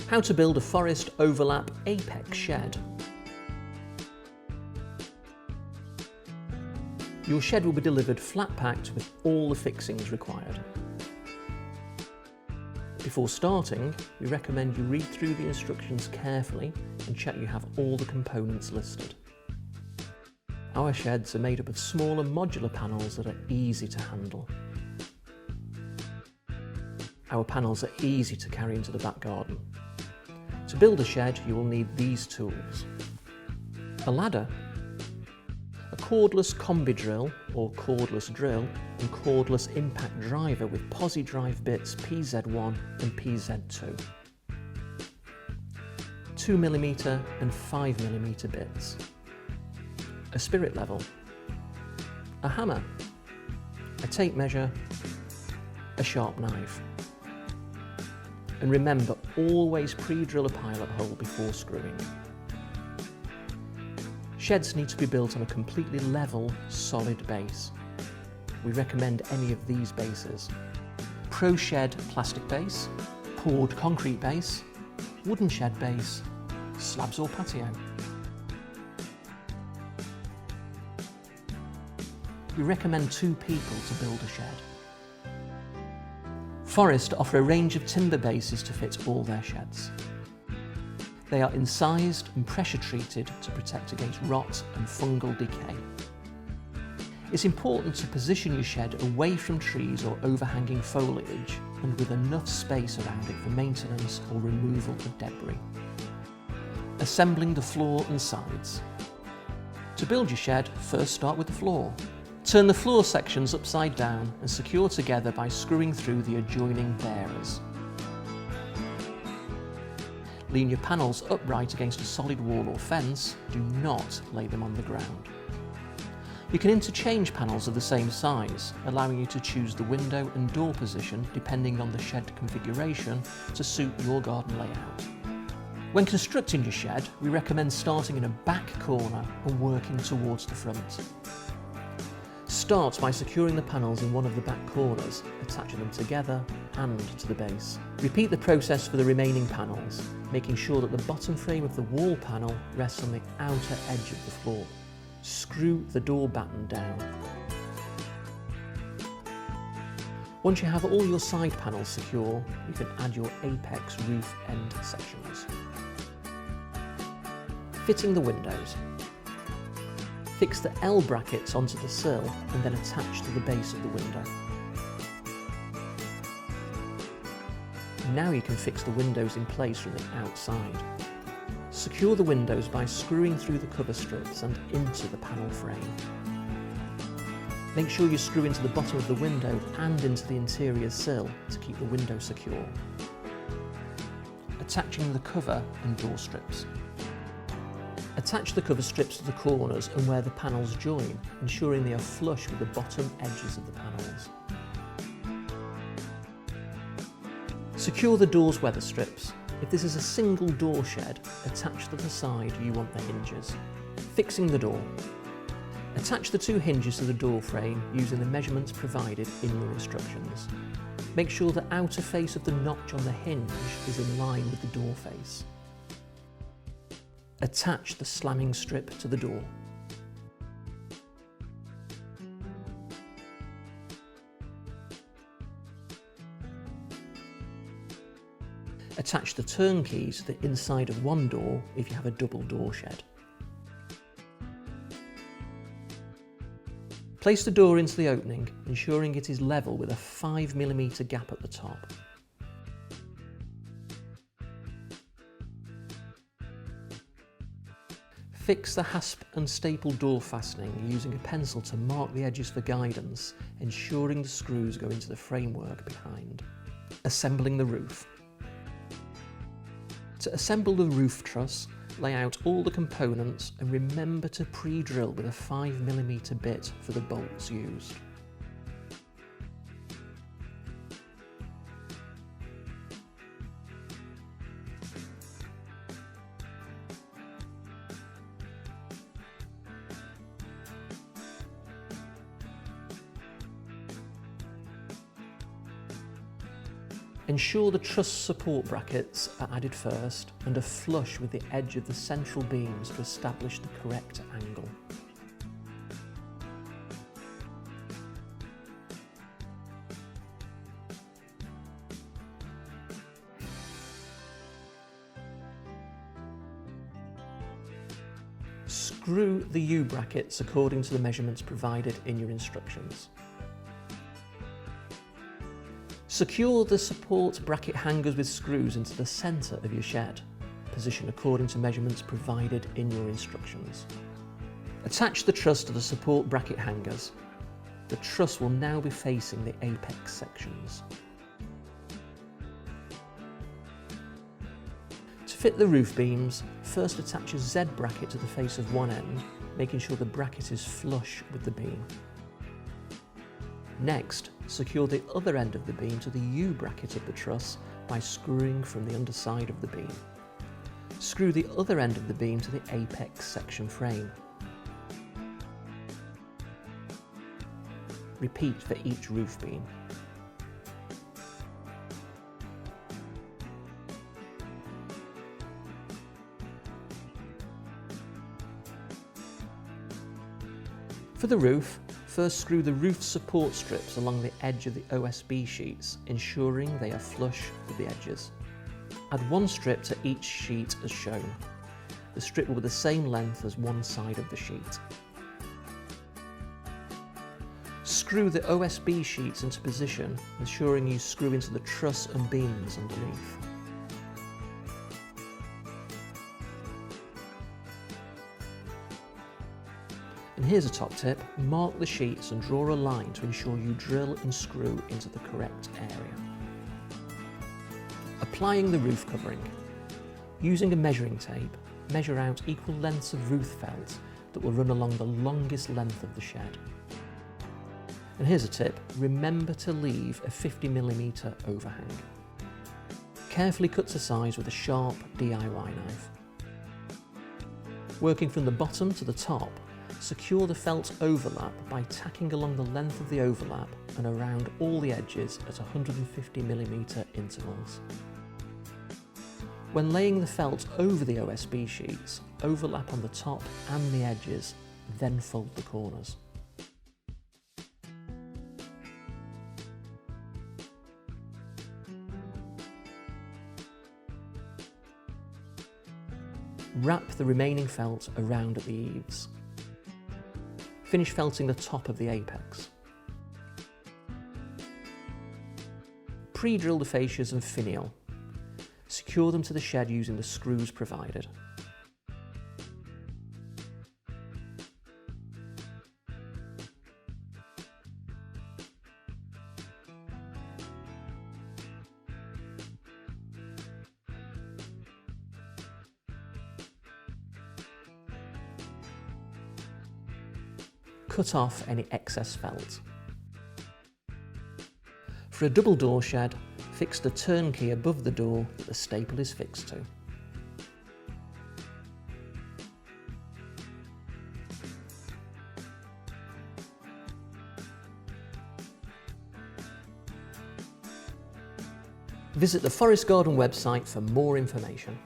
How to build a forest overlap apex shed. Your shed will be delivered flat packed with all the fixings required. Before starting, we recommend you read through the instructions carefully and check you have all the components listed. Our sheds are made up of smaller modular panels that are easy to handle. Our panels are easy to carry into the back garden. To build a shed, you will need these tools: a ladder, a cordless combi drill or cordless drill and cordless impact driver with posi drive bits PZ1 and PZ2, 2mm and 5mm bits, a spirit level, a hammer, a tape measure, a sharp knife. And remember, always pre-drill a pilot hole before screwing. Sheds need to be built on a completely level, solid base. We recommend any of these bases: Pro Shed plastic base, poured concrete base, wooden shed base, slabs or patio. We recommend 2 people to build a shed. Forest offer a range of timber bases to fit all their sheds. They are incised and pressure treated to protect against rot and fungal decay. It's important to position your shed away from trees or overhanging foliage and with enough space around it for maintenance or removal of debris. Assembling the floor and sides. To build your shed, first start with the floor. Turn the floor sections upside down and secure together by screwing through the adjoining bearers. Lean your panels upright against a solid wall or fence, do not lay them on the ground. You can interchange panels of the same size, allowing you to choose the window and door position depending on the shed configuration to suit your garden layout. When constructing your shed, we recommend starting in a back corner and working towards the front. Start by securing the panels in one of the back corners, attaching them together and to the base. Repeat the process for the remaining panels, making sure that the bottom frame of the wall panel rests on the outer edge of the floor. Screw the door batten down. Once you have all your side panels secure, you can add your apex roof end sections. Fitting the windows. Fix the L brackets onto the sill and then attach to the base of the window. Now you can fix the windows in place from the outside. Secure the windows by screwing through the cover strips and into the panel frame. Make sure you screw into the bottom of the window and into the interior sill to keep the window secure. Attaching the cover and door strips. Attach the cover strips to the corners and where the panels join, ensuring they are flush with the bottom edges of the panels. Secure the door's weather strips. If this is a single door shed, attach to the side you want the hinges. Fixing the door. Attach the 2 hinges to the door frame using the measurements provided in your instructions. Make sure the outer face of the notch on the hinge is in line with the door face. Attach the slamming strip to the door. Attach the turnkeys to the inside of one door if you have a double door shed. Place the door into the opening, ensuring it is level with a 5mm gap at the top. Fix the hasp and staple door fastening using a pencil to mark the edges for guidance, ensuring the screws go into the framework behind. Assembling the roof. To assemble the roof truss, lay out all the components and remember to pre-drill with a 5mm bit for the bolts used. Ensure the truss support brackets are added first and are flush with the edge of the central beams to establish the correct angle. Screw the U-brackets according to the measurements provided in your instructions. Secure the support bracket hangers with screws into the centre of your shed, positioned according to measurements provided in your instructions. Attach the truss to the support bracket hangers. The truss will now be facing the apex sections. To fit the roof beams, first attach a Z bracket to the face of one end, making sure the bracket is flush with the beam. Next, secure the other end of the beam to the U bracket of the truss by screwing from the underside of the beam. Screw the other end of the beam to the apex section frame. Repeat for each roof beam. For the roof, first screw the roof support strips along the edge of the OSB sheets, ensuring they are flush with the edges. Add one strip to each sheet as shown. The strip will be the same length as one side of the sheet. Screw the OSB sheets into position, ensuring you screw into the truss and beams underneath. And here's a top tip: mark the sheets and draw a line to ensure you drill and screw into the correct area. Applying the roof covering. Using a measuring tape, measure out equal lengths of roof felt that will run along the longest length of the shed. And here's a tip: remember to leave a 50mm overhang. Carefully cut to size with a sharp DIY knife. Working from the bottom to the top, secure the felt overlap by tacking along the length of the overlap and around all the edges at 150mm intervals. When laying the felt over the OSB sheets, overlap on the top and the edges, then fold the corners. Wrap the remaining felt around at the eaves. Finish felting the top of the apex. Pre-drill the fascias and finial. Secure them to the shed using the screws provided. Cut off any excess felt. For a double door shed, fix the turnkey above the door that the staple is fixed to. Visit the Forest Garden website for more information.